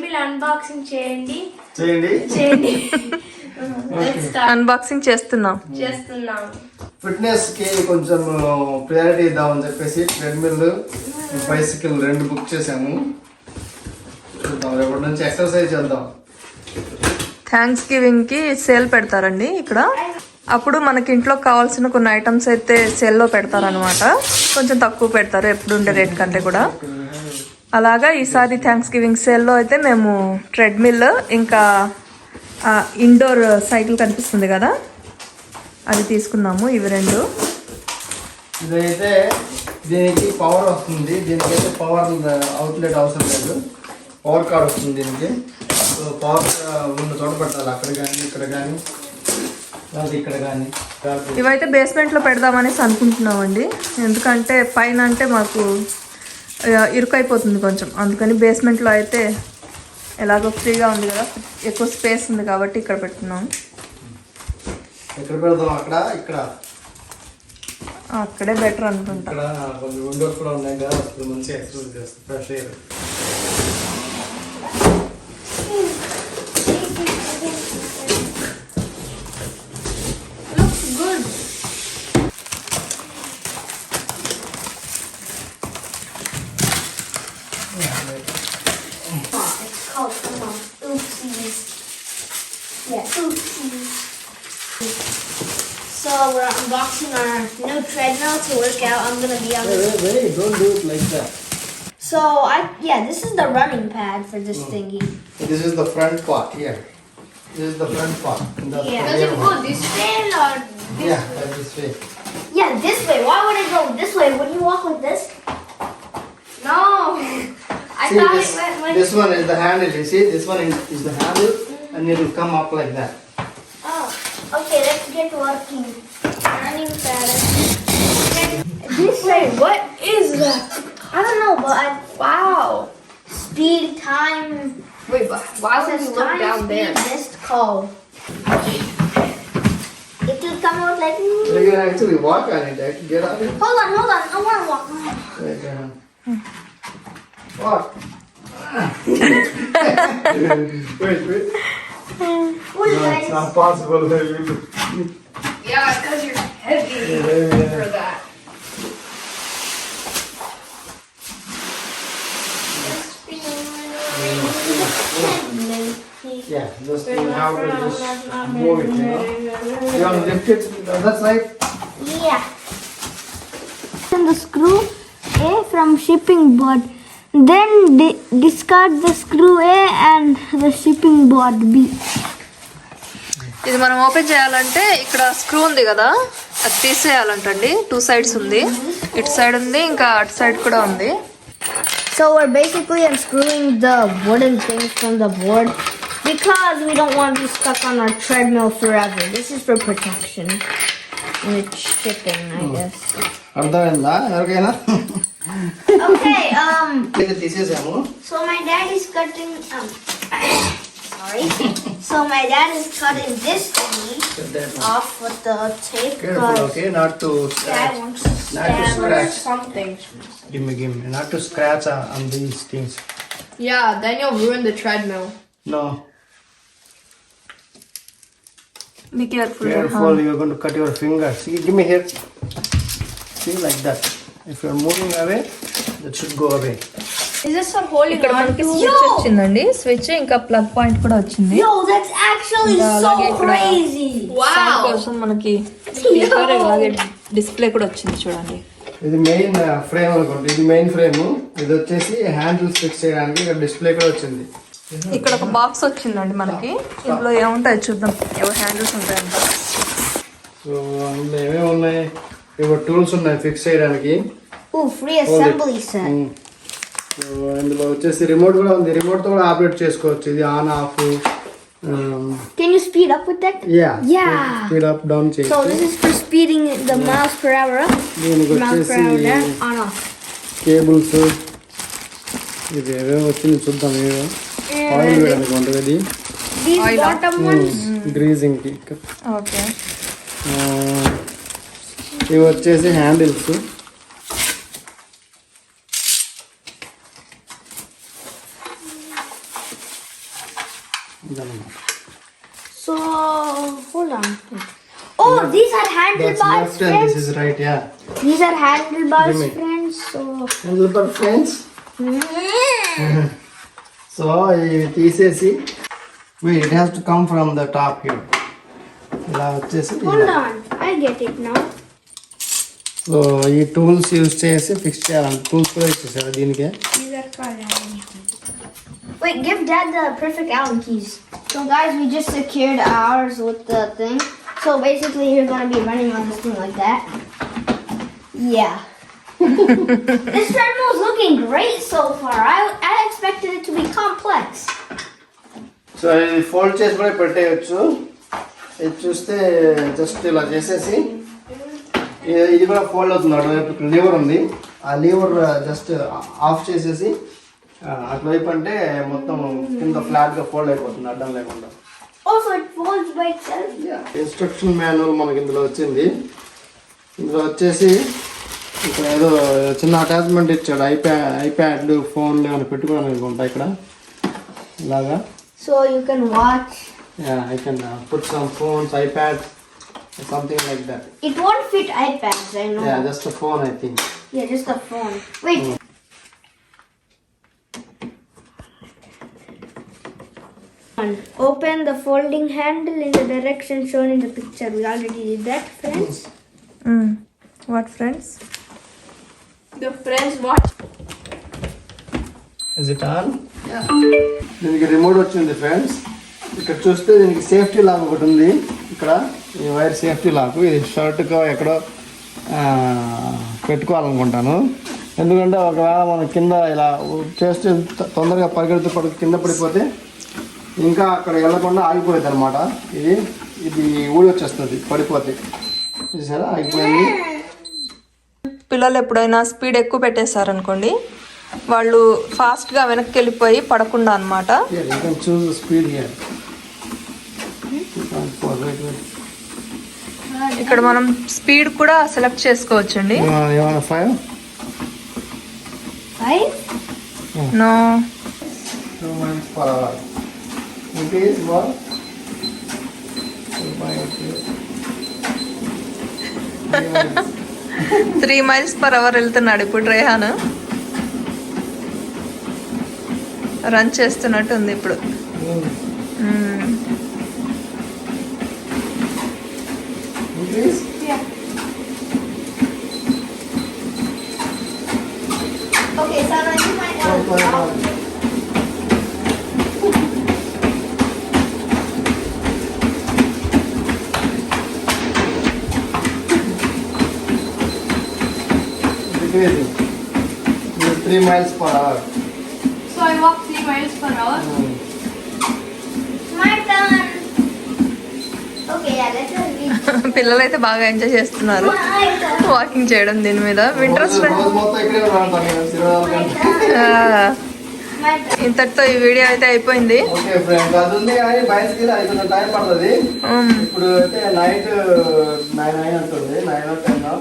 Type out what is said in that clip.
Treadmill unboxing చేయండి. Unboxing చేస్తున్నాం. Fitness కి కొంచెం ప్రయారిటీ ఇద్దామని చెప్పేసి ట్రెడ్మిల్ బైసికల్ 2 బుక్ చేసాము. చూద్దాం రేపటి నుంచి ఎక్సర్సైజ్ చేద్దాం. థ్యాంక్స్ గివింగ్ కి సేల్ పెడతారండి ఇక్కడ. అప్పుడు మనకి ఇంట్లో కావాల్సిన కొన్ని ఐటమ్స్ అయితే సేల్లో పెడతారనమాట. కొంచెం తక్కువ పెడతారు ఎప్పుడు ఉండే రేట్ కంటే కూడా. అలాగా ఈసారి థ్యాంక్స్ గివింగ్ సేల్లో అయితే మేము ట్రెడ్మిల్ ఇంకా ఇండోర్ సైకిల్ కనిపిస్తుంది కదా అది తీసుకున్నాము. ఇవి 2. ఇదైతే దీనికి పవర్ వస్తుంది. దీనికైతే పవర్ అవుట్లెట్ అవసరం లేదు. పవర్ కార్డ్ వస్తుంది దీనికి. సో పవర్ ముందు చోట పెట్టాలి. అక్కడ కానీ ఇక్కడ కానీ ఇక్కడ కానీ. ఇవైతే బేస్మెంట్లో పెడదామనేసి అనుకుంటున్నామండి. ఎందుకంటే పైన అంటే మాకు ఇరుకైపోతుంది కొంచెం. అందుకని బేస్మెంట్లో అయితే ఎలాగో ఫ్రీగా ఉంది కదా, ఎక్కువ స్పేస్ ఉంది కాబట్టి ఇక్కడ పెట్టుకున్నాం. ఎక్కడ పెడదాం? అక్కడ ఇక్కడ అక్కడే బెటర్ అనుకుంటా. ఇక్కడ కొంచెం విండోస్ కూడా ఉన్నాయి కదా, అప్పుడు మంచి ఎక్సర్సైజ్ చేస్తాం. Fresh air. So we're unboxing our new treadmill to work out. I'm gonna be on this. Wait, don't do it like that. So this is the running pad for this thingy. This is the front part here. This is the front part. Does it go this way or this Yeah, way? this way. Yeah, this way. Why would it go this way? Would you walk like this? No. I See, thought this, it went like this one is the handle. You see, this one is the handle, and it will come up like that. Oh, okay. Let's get working. Running pad. This way. What is that? I don't know, but wow. Speed, time. Wait, but why would you look down there? Missed call. It will come out like. You can actually walk on it. Get on it. Hold on. I want to walk. Wait, walk. wait. Wait, No, guys. it's not possible. Yeah, because you're heavy for that. Yeah, just you have to just move it, you know. You want to lift it on that side? Yeah. And the screw A from shipping board. Then discard the screw A and the shipping board B. ఇది మనం open చేయాలంటే ఇక్కడ screw ఉంది కదా, అది తీసేయాలంటండి. 2 sides ఉంది. ఇటు side ఉంది, ఇంకా అటు సైడ్ కూడా ఉంది. So we're basically unscrewing the wooden things from the board because we don't want to be stuck on our treadmill forever. This is for protection. And it's shipping, I guess. అర్థమైందా ఎవరికైనా? Okay, తీసేసాము. so my dad is cutting, sorry. So my dad is cutting this thingy off with the tape. Careful, okay? Not to Dad scratch. wants to Not to stab scratch. Something. Give me. Not to scratch on these things. Yeah, then you'll ruin the treadmill. No. Be careful. Careful, you're going to cut your finger. See, give me here. See, like that. If you're moving away, that should go away. Is this a holding ఇక్కడ on మనకి to? Switch వచ్చిందండి. Switch ఇంకా plug point కూడా వచ్చింది. Yo, that's actually so అలాగే ఇక్కడ crazy. Sound కోసం మనకి స్పీకర్ అలాగే డిస్ప్లే కూడా వచ్చింది చూడండి. ఇది మెయిన్ ఫ్రేమ్ అనుకోండి. ఇది మెయిన్ ఫ్రేమ్. ఇది వచ్చేసి హ్యాండిల్స్ ఫిక్స్ చేయడానికి ఇక్కడ డిస్ప్లే కూడా వచ్చింది. ఇక్కడ ఒక బాక్స్ వచ్చిందండి మనకి. ఇందులో ఏముంటాయి చూద్దాం. ఏవో హ్యాండిల్స్ ఉంటాయంట. సో అందులో ఏమేమి ఉన్నాయి? ఇవి టూల్స్ ఉన్నాయి ఫిక్స్ చేయడానికి. Ooh, free assembly set. So ఇందులో వచ్చేసి రిమోట్ కూడా ఉంది. రిమోట్ తో కూడా ఆపరేట్ చేసుకోవచ్చు. ఇది on off. Can you speed up with that? Yeah. Speed up, down So this is for speeding the miles per hour up, దీనికి miles per hour down, on off. Cables ఇది ఏవేవో వచ్చింది చూద్దాం. ఏవో ఆయిల్ వేయడానికి ఉంటుంది. These bottom ones. గ్రీజింగ్ కి. Okay. ఇవి వచ్చేసి హ్యాండిల్స్. ఇదన్నమాట. So hold on. Oh, these are That's handlebars, left and this friends. is right, yeah. These are handlebars, Give me. friends. So. Handlebar friends. So ఇది తీసేసి wait, it has to come from the top here. ఇలా వచ్చేసి Hold on, I get it now. So ఈ tools use చేసి fix చేయాలంటే tools కూడా ఇచ్చేసారు దీనికి. These are called Allen keys. Wait, give Dad the perfect Allen keys. So guys, we just secured ours with the thing. So basically, you're gonna be running on this thing like that. Yeah. This treadmill is looking great so far. I expected it to be complex. So ఇది fold చేసి కూడా పెట్టేయచ్చు. ఇది చూస్తే just ఇలా చేసేసి ఇది కూడా ఫోల్డ్ అవుతుంది. అటువైపు లీవర్ ఉంది, ఆ లీవర్ జస్ట్ ఆఫ్ చేసేసి అటువైపు అంటే మొత్తం కింద ఫ్లాట్గా ఫోల్డ్ అయిపోతుంది అడ్డం లేకుండా. Also, it folds by itself. Instruction manual మనకి ఇందులో వచ్చింది. ఇందులో వచ్చేసి ఇక్కడ ఏదో చిన్న అటాచ్మెంట్ ఇచ్చాడు. ఐప్యాడ్లు ఫోన్లు ఏమైనా పెట్టుకోవడానికి అనుకుంటా ఇక్కడ ఇలాగా. So you can watch. I can put some phones, iPads, something like that. It won't fit iPads, I know. Yeah, just a phone, I think. Yeah, just a phone. Wait. Open the folding handle in the direction shown in the picture. We already did that, friends. What friends? The friends watch. Is it on? Yeah. దీనికి remote వచ్చింది friends. ఇక్కడ చూస్తే దీనికి safety lock ఒకటి ఉంది. ఇక్కడ ఈ wire safety lock. ఇది షర్ట్గా ఎక్కడో పెట్టుకోవాలనుకుంటాను. ఎందుకంటే ఒకవేళ మనం కింద ఇలా చేస్తే తొందరగా పరిగెడుతూ కింద పడిపోతే ఇంకా అక్కడ వెళ్ళకుండా ఆగిపోయింది అనమాట. ఇది ఊడి వచ్చేస్తుంది పడిపోతే. చూసారా ఆగిపోయింది. పిల్లలు ఎప్పుడైనా స్పీడ్ ఎక్కువ పెట్టేశారనుకోండి, వాళ్ళు ఫాస్ట్గా వెనక్కి వెళ్ళిపోయి పడకుండా అనమాట. Here, you can choose the speed here. ఇక్కడ మనం స్పీడ్ కూడా సెలెక్ట్ చేసుకోవచ్చండి. ఏమైనా 5? 5? No 2 miles per hour. Increase more. 3 miles per hour వెళ్తున్నాడు ఇప్పుడు రేహాన్. రన్ చేస్తున్నట్టు ఉంది ఇప్పుడు. Increase. Yeah. Okay, so now you might know. Decreasing. 3 miles per hour. So I walk 3 miles per hour. My turn. Okay, yeah, let's read. పిల్లలు అయితే బాగా enjoy చేస్తున్నారు My turn. Walking చేయడం దీని మీద. వింటర్స్ రోజు మొత్తం ఇక్కడే ఉంటాను నేను 24 గంటలు. My turn. ఇంతటితో ఈ వీడియో అయితే అయిపోయింది. ఓకే ఫ్రెండ్స్, అది ఉంది కానీ బయటకి కొంచెం టైం పడుతుంది. ఇప్పుడు అయితే నైట్ 9 అంటుంది, 9 or 10.